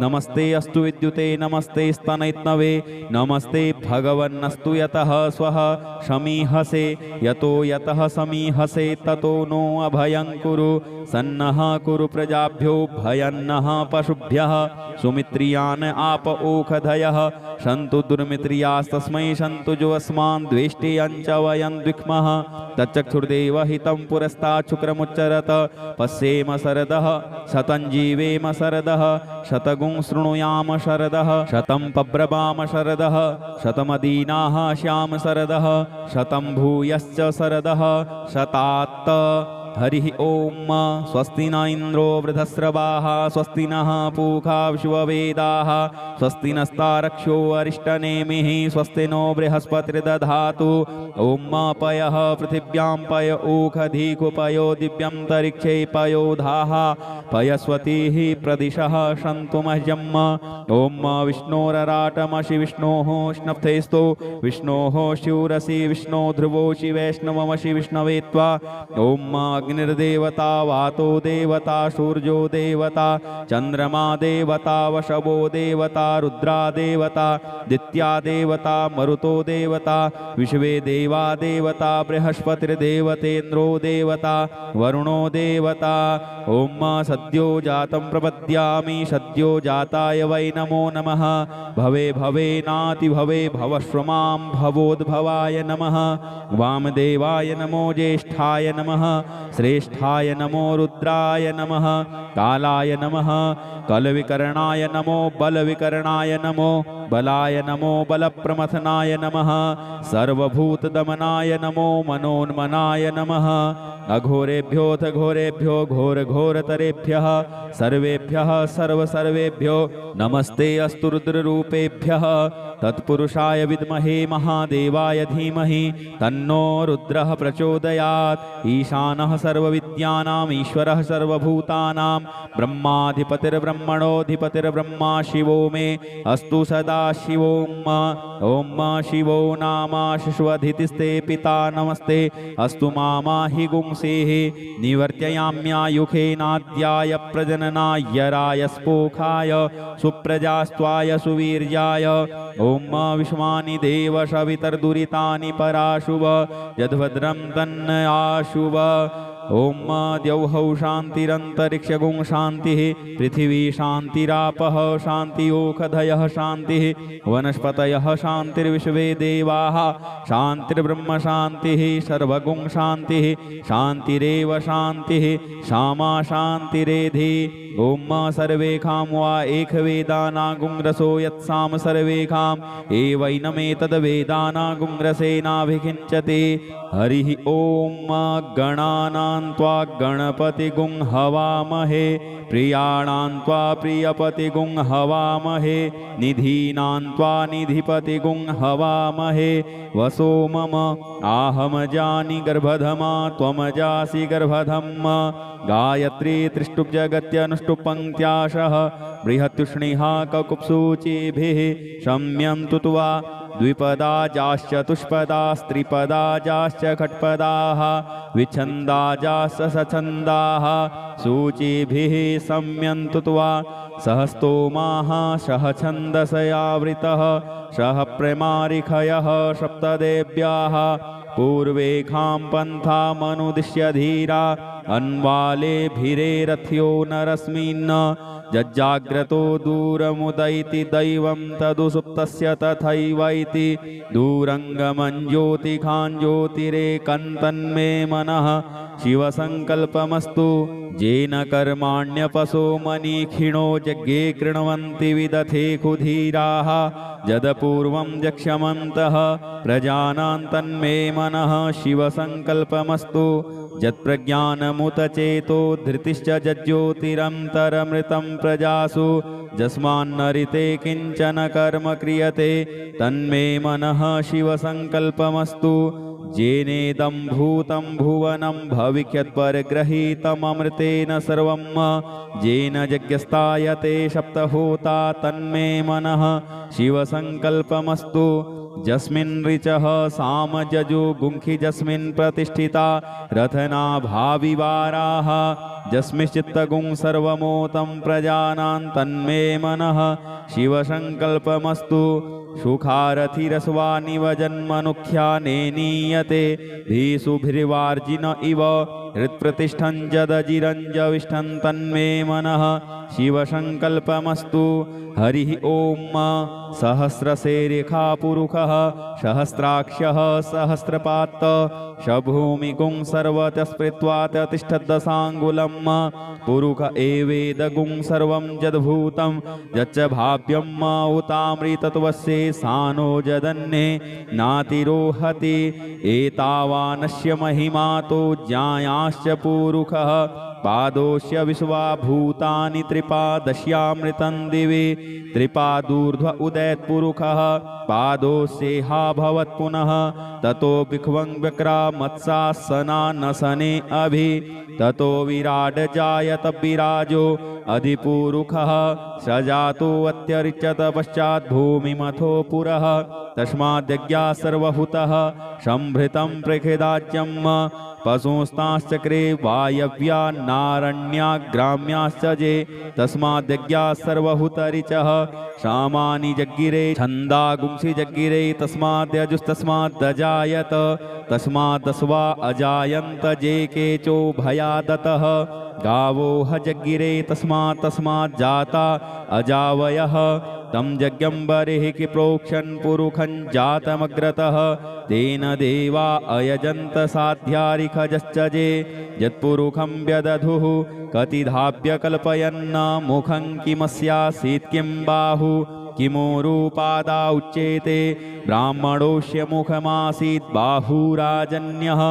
नमस्ते अस्तु विद्युते नमस्ते स्तनैत्नवे नमस्ते भगवन्नस्तु यतः स्वः समीहसे यतो यतः समीहसे ततो नो अभयं कुरु सन्नः कुरु प्रजाभ्यो भयन्नः पशुभ्यः सुमित्रियान् आप ओखधयः सन्तु दुर्मित्रियास्तस्मै सन्तु जो अस्मान् द्वेष्टे अञ्च वयं द्विक्मः तच्चक्षुर्देव हितं पुरस्तात् शुक्रमुच्चरत पश्येम शरदः शतं जीवेम शरदः शतगुं शृणुयाम शरदः शतं पब्रवाम शरदः शतमदीनाः श्याम शरदः शतं भूयश्च शरदः शतात्त हरिः ॐ स्वस्ति न इन्द्रो वृधस्रवाः स्वस्ति नः पूषा विश्ववेदाः स्वस्ति नस्तारक्षो अरिष्टनेमिः स्वस्ति नो बृहस्पतिर्दधातु ॐ पयः पृथिव्यां पय ओखधीकुपयो दिव्यन्तरिक्षे पयोधाः पयस्वतीः प्रदिशः सन्तु मह्यम् ॐ विष्णोरराटमसि विष्णोः स्नप्थेस्तु विष्णोः शूरसि विष्णो ध्रुवोषि वैष्णवमसि विष्णवे त्वा ॐ अग्निर्देवता वातो देवता सूर्यो देवता चंद्रमा देवता वशवो देवता रुद्रा देवता दित्या देवता मरुतो देवता विश्वे देवा देवता बृहस्पतिर्देवतेन्द्रो देवता वरुणो देवता। ओम सद्यो जातं प्रपद्यामि सद्यो जाताय वै नमो नमः। भवे भवेनाति भवे भवस्व मां भवोद्भवाय नमः। वामदेवाय नमो ज्येष्ठाय नमः। श्रेष्ठाय नमो रुद्राय नमः। कालाय नमः। कलविकरणाय नमो बलविकरणाय नमो बलाय नमो बलप्रमथनाय नमः। सर्वभूतदमनाय नमो मनोन्मनाय नमः। अघोरेभ्योऽथ घोरेभ्यो घोरघोरतरेभ्यः सर्वेभ्यः सर्वसर्वेभ्यो नमस्ते अस्तु रुद्ररूपेभ्यः। तत्पुरुषाय विद्महे महादेवाय धीमहि तन्नो रुद्रः प्रचोदयात्। ईशानः सर्वविद्यानाम् ईश्वरः सर्वभूतानां ब्रह्माधिपतिर्ब्रह्मणोऽधिपतिर्ब्रह्मा शिवो मे अस्तु सदा शिवोम्। ओम शिवो नाम शिशुअधितिस्ते पिता नमस्ते अस्तु मामाहि गुंसेः। निवर्त्ययाम्यायुखेनाद्याय प्रजननाय रायस्पोखाय सुप्रजास्त्वाय सुवीर्याय। ओम विश्वानि देव सवितर्दुरितानि पराशुभ यद्भद्रं तन्न आशुभ। ओम द्यौः शान्तिरन्तरिक्षगुं शान्तिः पृथिवी शान्तिरापः शान्तिओषधयः शान्तिः वनस्पतयः शान्तिर्विश्वे देवाः शान्तिर्ब्रह्म शान्तिः सर्वगुं शान्तिः शान्तिरेव शान्तिः सामा शान्तिरेधि। ओम सर्वेखां वा एकवेदानागुंरसो यत्साम सर्वेखां एवैनमेतद्वेदानागुंरसेनाभिषिञ्चते। हरिः ओम गणानां त्वा गणपतिगुं हवामहे प्रियाणां त्वा प्रियपतिगुं हवामहे निधीनां त्वा निधिपतिगुं हवामहे। वसो मम आहमजानि गर्भधमा त्वमजासि गर्भधम्। गायत्री त्रिष्टुप् जगत्यनुष्टुप् बृहत्युष्णिहा ककुप्सूचिभिः शम्यन्तु त्वा द्विपदाजाश्च तुष्पदास्त्रिपदाजाश्च खट्पदाः विच्छन्दाजाश्च सछन्दाः सूचिभिः शम्यन्तु त्वा। सहस्तोमाः सह छन्दसयावृतः सह प्रमारिखयः सप्तदेव्याः पूर्वेखां पन्थामनुदिश्य धीरा अन्वालेभिरेरथ्यो नरस्मिन्। जज्जाग्रतो दूरमुदैति दैवं तदुसुप्तस्य तथैवैति दूरङ्गमञ्ज्योतिखाञ्ज्योतिरेकन्तन्मे मनः शिवसङ्कल्पमस्तु। येन कर्माण्यपशो मनीखिणो यज्ञे कृण्वन्ति विदथे कुधीराः यदपूर्वं यक्ष्यमन्तः प्रजानां तन्मे मनः शिवसङ्कल्पमस्तु। यत्प्रज्ञानमुत चेतो धृतिश्च जज्ज्योतिरन्तरमृतं प्रजासु यस्मान्नरिते किञ्चन कर्म क्रियते तन्मे मनः शिवसङ्कल्पमस्तु। येनेदं भूतं भुवनं भविष्यत्परिगृहीतममृतेन सर्वं येन यज्ञस्तायते सप्तहोता तन्मे मनः शिवसङ्कल्पमस्तु। यस्मिन् ऋचः सामजजो गुंखि यस्मिन् प्रतिष्ठिता रथना भाविवाराः यस्मिश्चित्तगुं सर्वमोतं प्रजानां तन्मे मनः शिवसङ्कल्पमस्तु। सुखारथिरस्वानिव जन्मनुख्यानेनीयते धीसुभिर्वार्जिन इव हृत्प्रतिष्ठं जदजिरञ्जविष्ठं तन्मे मनः शिवसङ्कल्पमस्तु। हरिः ओम सहस्रशेरेखा पुरुषः सहस्राक्षः सहस्रपात् शभूमिगुं सर्वतस्पृत्वा तिष्ठद्दशाङ्गुलं पुरुष एवेदगुं सर्वं यद्भूतं यच्च भाव्यं उतामृतत्वस्य सानो जदन्ये नातिरोहति। एतावानस्य महिमा तो ज्ञायाश्च पुरुषः पादोस्य विश्वाभूतानि त्रिपादस्यामृतं दिवि त्रिपादूर्ध्व उदैत्पुरुषः पादोस्येहा भवत् पुनः ततो विख्वं व्यक्रामत्सासनानसने अभि ततो विराड जायत विराजो अधिपुरुषः सजातो अत्यरिच्यत पश्चात् भूमिमथो पुरः तस्माद्यज्ञा सर्वहुतः संभृतं प्रखेदाज्यम् पशुंस्ताश्चक्रे वायव्या नारण्याग्राम्याश्च ये तस्माद्यज्ञाः सर्वहुतरिचः सामानि जग्गिरे छन्दागुंसि जग्गिरे तस्माद्यजुस्तस्माद्दजायत तस्मादस्वा अजायन्त जे केचो भयादतः गावो ह जग्गिरे तस्मात् अजावयः तं यज्ञं बर्हिः कि प्रोक्षन् पुरुखं जातमग्रतः तेन देवा अयजन्त साध्यारिखजश्च ये यत्पुरुखं व्यदधुः कतिधाप्य कल्पयन्न मुखं किमस्यासीत् किं बाहु किमूरुपादा उच्येते ब्राह्मणोऽस्य मुखमासीत् बाहुराजन्यः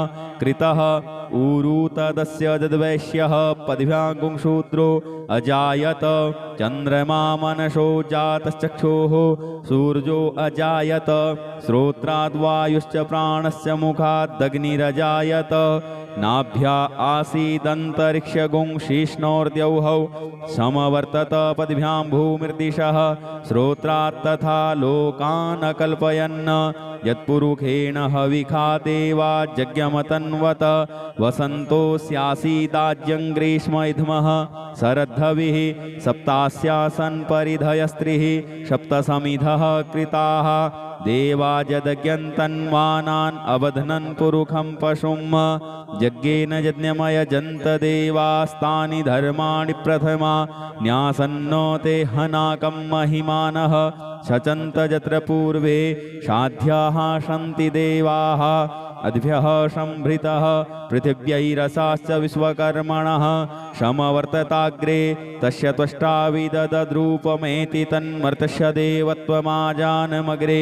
कृतः ऊरु तदस्य दद्वैश्यः पद्भ्याङ्गुंशूद्रो अजायत चन्द्रमा मनसो जातश्चक्षुः सूर्यो अजायत श्रोत्राद्वायुश्च प्राणस्य मुखादग्निरजायत नाभ्या आसीदन्तरिक्षगुंशिष्णोर्द्यौः समवर्तत पद्भ्यां भूमिर्दिशः श्रोत्रात् तथा लोकान् अकल्पयन् यत्पुरुखेण हविखा देवा यज्ञमतन्वत वसन्तोऽस्यासीदाज्यं ग्रीष्म इध्मः शरद्धविः सप्तास्यासन् परिधयस्त्रिः सप्तसमिधः कृताः देवा यदज्ञन्तन्वानान् अबध्नन् पुरुखं पशुं यज्ञेन यज्ञमयजन्त देवास्तानि धर्माणि प्रथमा न्यासन्नो ते हनाकं महिमानः शचन्त यत्र पूर्वे साध्याः सन्ति देवाः अद्भ्यः संभृतः पृथिव्यैरसाश्च विश्वकर्मणः समवर्तताग्रे तस्य त्वष्टाविदद्रूपमेति तन्मर्तस्य देवत्वमाजानमग्रे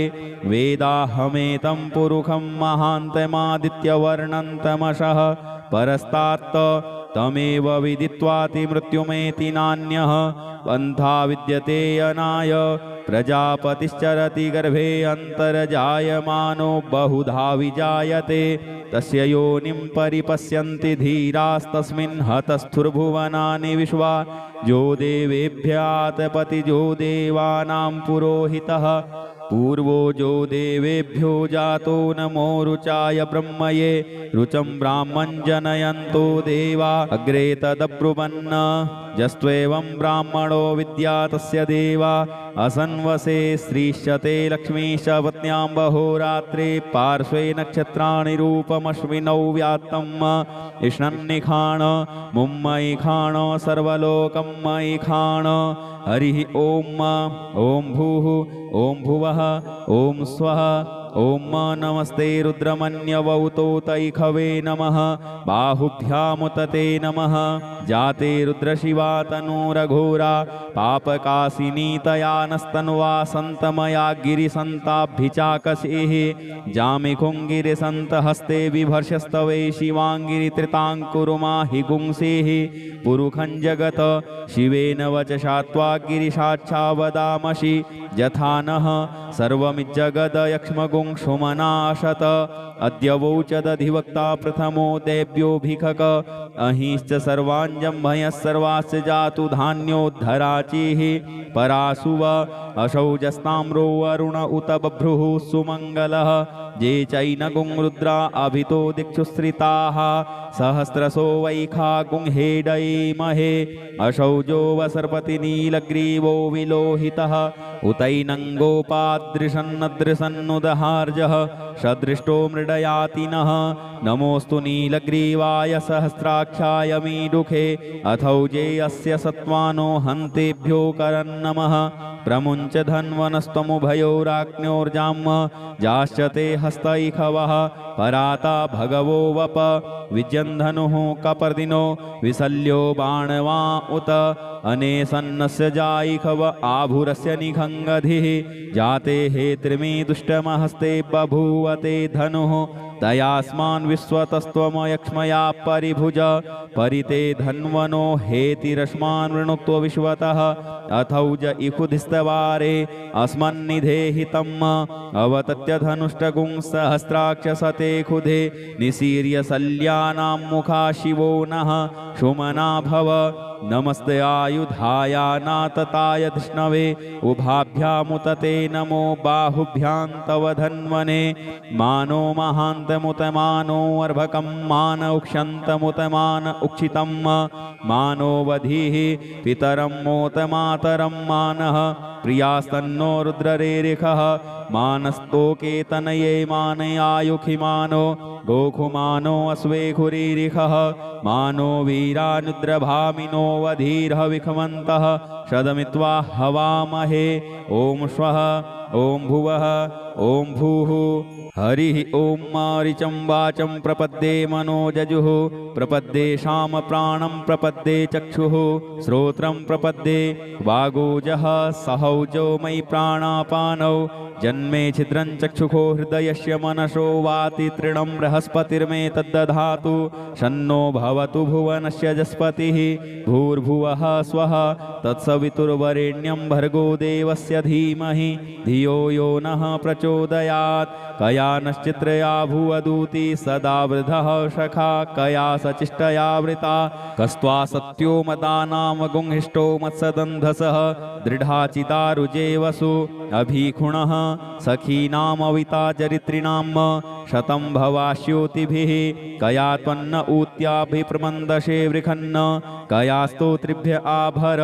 वेदाहमेतं पुरुखं महान्तमादित्यवर्णन्तमशः परस्तात् तमेव विदित्वाति मृत्युमेति नान्यः पन्था विद्यते अनाय प्रजापतिश्चरति गर्भे अन्तर्जायमानो बहुधा विजायते तस्य योनिं परिपश्यन्ति धीरास्तस्मिन् हतस्थुर्भुवनानि विश्वा जो देवेभ्यातपतिजो देवानां पुरोहितः पूर्वो जो देवेभ्यो जातो नमो रुचाय ब्रह्मये रुचं ब्राह्मं जनयन्तो देवा अग्रे तदब्रुवन्न यस्त्वेवं ब्राह्मणो विद्या तस्य देवा असन्वसे श्रीश्चते लक्ष्मीश्च पत्न्यां बहोरात्रे पार्श्वे नक्षत्राणि रूपमश्विनौ व्यात्तम् इष्णन्निखाण मुम्मयि खाण सर्वलोकं मयि खाण हरिः ॐ भूः ॐ भुवः ॐ स्वः ॐ नमस्ते रुद्रमन्यवौतो तैखवे नमः बाहुभ्यामुतते नमः जाते रुद्रशिवा तनूरघोरा पापकासिनी तया नस्तन्वा सन्तमया गिरिसन्ताभिचाकसेः जामिखुङ्गिरिसन्तहस्ते बिभर्षस्तवे शिवाङ्गिरित्रिताङ्कुरुमा हि गुंसेः पुरुखं जगत शिवेन वचसा त्वा गिरिशाच्छा वदामसि यथा नः सर्वमिज्जगदयक्ष्मगुंशुमनाशत अद्य वोचदधिवक्ता प्रथमो देव्योऽभिखक अहिश्च सर्वाञ्जम्भयः सर्वास्य जातु धान्योद्धराचिः परासुव अशौजस्ताम्रो वरुण उत बभ्रुः सुमङ्गलः ये चैनगुं रुद्रा अभितो दिक्षुश्रिताः सहस्रशो वैखा गुंहेडयेमहे अशौजो वसर्पति नीलग्रीवो विलोहितः उतैनङ्गोपादृशन्नदृशन्नुदहार्जः सदृष्टो मृडयातिनः नमोऽस्तु नीलग्रीवाय सहस्राक्षाय मीडुखे अथौजे अस्य सत्त्वानो हन्तेभ्यो करन्नमः प्रमुञ्च धन्वनस्त्वमुभयोराज्ञोर्जाम् जाश्च ते हस्तैखवः पराता भगवो वप विजन्धनुः कपर्दिनो विशल्यो बाणवा उत अनेसन्नस्य जायिखव आभुरस्य निखङ्गधिः जाते हे त्रिमी दुष्टमहस्ते बभूवते धनुः तयास्मान् विश्वतस्त्वमयक्ष्मया परिभुज परिते धन्वनो हेतिरस्मान् वृणुत्व विश्वतः अथौज इकुधिस्तवारे अस्मन्निधेहितम् अवतत्य धनुष्टगुं सहस्राक्षसते खुधे निसीर्य शल्यानां मुखा शिवो नः सुमना भव नमस्ते आयुधायानातताय धिष्णवे उभाभ्यामुतते नमो बाहुभ्यां तव धन्वने मानो महान् मान्तमुतमानो अर्भकं मान उक्षन्तमुतमान उक्षितं मानो वधीः पितरं मोतमातरं मानः प्रियास्तन्नो रुद्ररेरिखः मानस्तोके तनये मानयायुखिमानो गोखुमानो अस्वेखुरीरिखः मानो वीरानुद्रभामिनो वधीर्ह विखमन्तः शदमित्वा हवामहे ॐ श्वः ॐ भुवः ॐ भूः हरिः ॐ मारिचं वाचं प्रपद्ये मनोजजुः प्रपद्ये शाम प्राणं प्रपद्ये चक्षुः श्रोत्रं प्रपद्ये वागोजः सहौजो मयि प्राणापानौ जन्मे छिद्रं चक्षुषो हृदयस्य मनसो वाति तृणं बृहस्पतिर्मे तद्दधातु शन्नो भवतु भुवनस्य जस्पतिः भूर्भुवः स्वः तत्सवितुर्वरेण्यं भर्गो देवस्य धीमहि धियो यो नः प्रचोदयात् कया नश्चित्रया भुवदूति सदा वृधः सखा कया सचिष्टया वृता कस्त्वा सत्यो मदानां गुंहिष्टो मत्सदन्धसः दृढाचितारुजेवसु अभीखुणः सखीनामविता चरित्रिणां शतं भवास्योतिभिः कया त्वन्न ऊत्याभिप्रमन्दशे वृखन्न कया स्तोत्रिभ्य आभर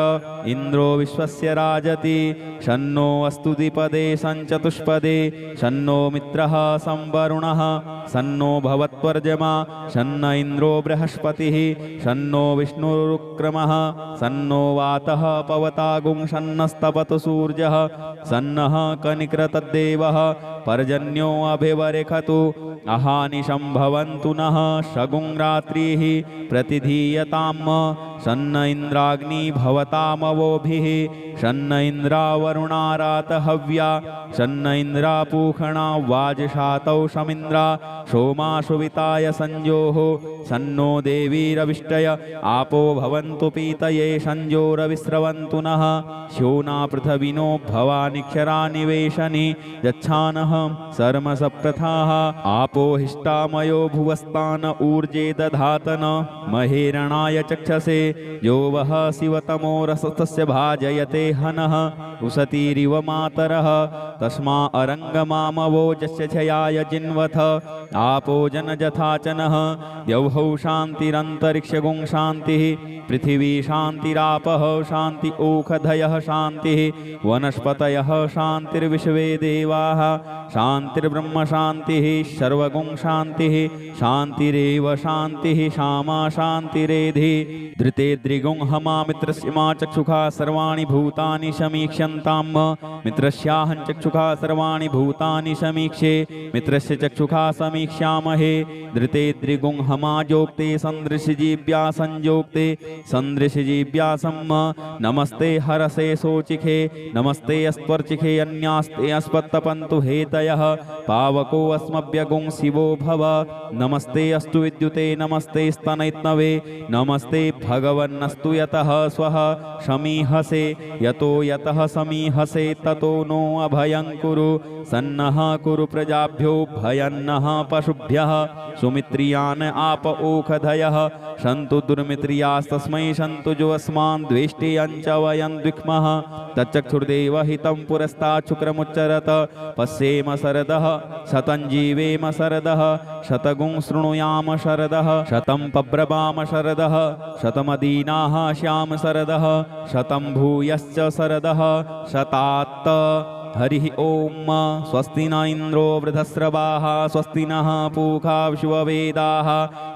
इन्द्रो विश्वस्य राजति शन्नो अस्तु द्विपदे सञ्चतुष्पदे शन्नो मित्रः संवरुणः शन्नो भवत्वर्जमा शन्न इन्द्रो बृहस्पतिः शन्नो विष्णुरुक्रमः शन्नो वातः पवतागुं शन्नस्तपतु सूर्यः सन्नः कनिक्रतद्देवः पर्जन्यो अभिवरेखतु अहानिशं भवन्तु नः शगुं रात्रिः प्रतिधीयताम् शन्न इन्द्राग्नि भवतामवोभिः शन्न इन्द्रावरुणा रातहव्या शन्न इन्द्रापूषणा वाजशातौ शमिन्द्रा सोमाशुविताय संजोः शन्नो देवीरविष्टय आपो भवन्तु पीतये संजोरविस्रवन्तु नः श्योना पृथविनो भवानिक्षरा निवेशनि यच्छानः सर्मसप्रथाः आपो हिष्टामयो भुवस्तान ऊर्जे दधातन महेरणाय चक्षसे यो वः शिवतमो रसस्तस्य भाजयते हनः उसतीरिव मातरः तस्मा अरङ्गमामवोजस्य छयाय जिन्वथ आपो जनजथाचनः द्यौः शान्तिरन्तरिक्षगुं शान्तिः पृथिवी शान्तिरापः शान्ति ओखधयः शान्तिः वनस्पतयः शान्तिर्विश्वे देवाः शान्तिर्ब्रह्म शान्तिः सर्वगुं शान्तिः शान्तिरेव शान्तिः श्यामा शान्तिरेधि धृते द्रिगुं हमा मित्रस्य मा चक्षुषा सर्वाणि भूतानि समीक्ष्यन्तां मित्रस्याहं चक्षुषा सर्वाणि भूतानि समीक्षे मित्रस्य चक्षुषा समीक्ष्यामहे धृते द्रिगुं हमा जोक्ते सन्दृशजीव्या संयोक्ते सन्दृशजीव्यासं नमस्ते हरसे सोचिखे नमस्ते अस्त्वर्चिखे अन्यास्ते अस्पत्तपन्तु हेतयः पावको अस्मभ्यगुं शिवो भव नमस्ते अस्तु विद्युते नमस्ते स्तनैत्नवे नमस्ते भगवन्नस्तु यतः स्वः समीहसे यतो यतः समीहसे ततो नो अभयं कुरु सन्नः कुरु प्रजाभ्यो भयन्नः पशुभ्यः सुमित्रियान् आप ओखधयः सन्तु दुर्मित्रियास्तस्मै सन्तु जो अस्मान् द्वेष्टे अंच वयं द्विक्मः तच्चक्षुर्देव हितं पुरस्तात् शुक्रमुच्चरत पश्येम शरदः शतं जीवेम शरदः शतगुं शृणुयाम शरदः शतं पब्रवाम शरदः शतमदीनाः श्याम शरदः शतं भूयश्च शरदः शतात्त हरिः ॐ स्वस्ति न इन्द्रो वृधस्रवाः स्वस्ति नः पूषा विश्ववेदाः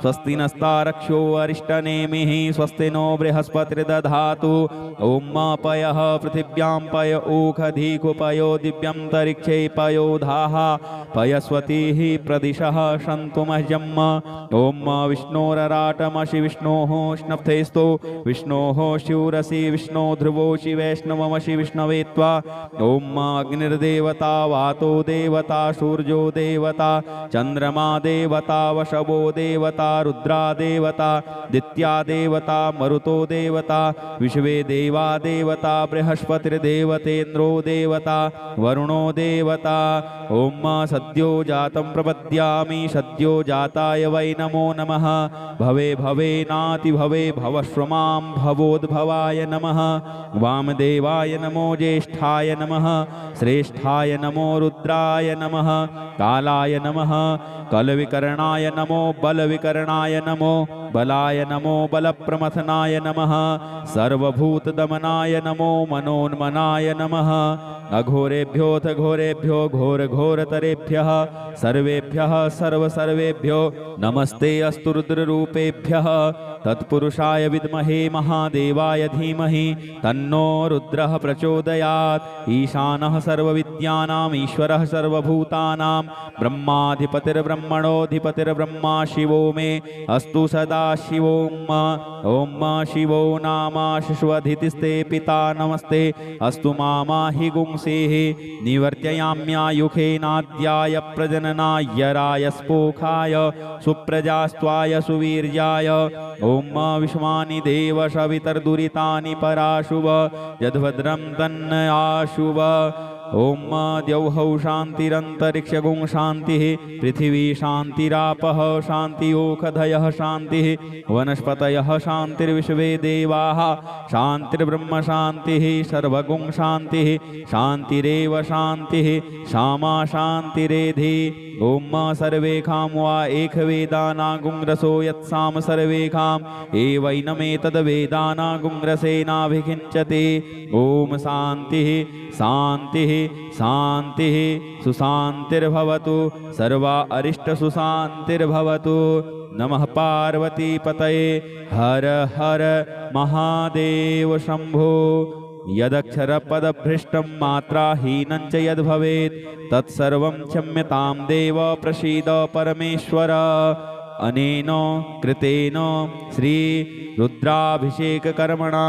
स्वस्ति नस्तारक्षो अरिष्टनेमिः स्वस्ति नो बृहस्पतिर्दधातु ॐ पयः पृथिव्यां पय ओखधीकुपयो दिव्यन्तरिक्षे पयोधाः पयस्वतीः प्रदिशः सन्तु मह्यम् ॐ विष्णोरराटमसि विष्णोः स्नप्थेस्तु विष्णोः शिवरसि विष्णो ध्रुवोषि वैष्णवमसि विष्णवे त्वा ॐ अग्निर्देवता वातो देवता सूर्यो देवता चन्द्रमा देवता वशवो देवता रुद्रा देवता दित्या देवता मरुतो देवता विश्वे देवा देवता बृहस्पतिर्देवतेन्द्रो देवता वरुणो देवता ॐ सद्यो जातं प्रपद्यामि सद्यो जाताय वै नमो नमः भवे भवे नाति भवे भवश्वमां भवोद्भवाय नमः वामदेवाय नमो ज्येष्ठाय नमः श्रेष्ठाय नमो रुद्राय नमः कालाय नमः कलविकरणाय नमो बलविकरणाय नमो बलाय नमो बलप्रमथनाय नमः सर्वभूतदमनाय नमो मनोन्मनाय नमः अघोरेभ्योऽथ घोरेभ्यो घोरघोरतरेभ्यः सर्वेभ्यः सर्वसर्वेभ्यो नमस्ते अस्तु रुद्ररूपेभ्यः तत्पुरुषाय विद्महे महादेवाय धीमहि तन्नो रुद्रः प्रचोदयात् ईशानः सर्वविद्यानाम् ईश्वरः सर्वभूतानां ब्रह्माधिपतिर्ब्रह्मणोऽधिपतिर्ब्रह्मा शिवो मे अस्तु सदा शिवोम् ॐ शिवो नाम शिशुवधितिस्ते पिता नमस्ते अस्तु मामाहि गुंसेः निवर्त्ययाम्यायुखेनाद्याय प्रजननाय रायस्पोखाय सुप्रजास्त्वाय सुवीर्याय ॐ विश्वानि देव सवितर्दुरितानि पराशुभ यद्भद्रं तन्न आशुभ ॐ द्यौः शान्तिरन्तरिक्षगुं शान्तिः पृथिवी शान्तिरापः शान्तियोखधयः शान्तिः वनस्पतयः शान्तिर्विश्वे देवाः शान्तिर्ब्रह्म शान्तिः सर्वगुं शान्तिः शान्तिरेव शान्तिः क्षमा शान्तिरेधि ॐ सर्वेखां वा एकवेदानागुंरसो यत्साम सर्वेखाम् एवैनमेतद्वेदानागुंरसेनाभिषिञ्चते ॐ शान्तिः शान्तिः शान्तिः सुशान्तिर्भवतु सर्वा अरिष्टसुशान्तिर्भवतु नमः पार्वतीपतये हर हर महादेव शम्भो यदक्षरपदभ्रष्टं मात्राहीनं च यद्भवेत् तत्सर्वं क्षम्यतां देव प्रसीद परमेश्वर अनेन कृतेन श्री रुद्राभिषेककर्मणा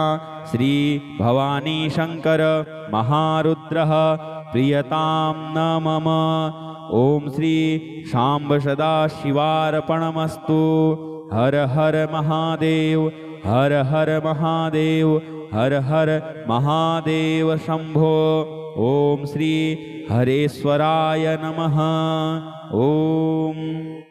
श्री भवानी शंकर महारुद्रः प्रियतां न मम ओम श्री शांब सदाशिवार्पणमस्तु हर हर महादेव हर हर महादेव हर हर महादेव शंभो ओम श्री हरेश्वराय नमः ओम।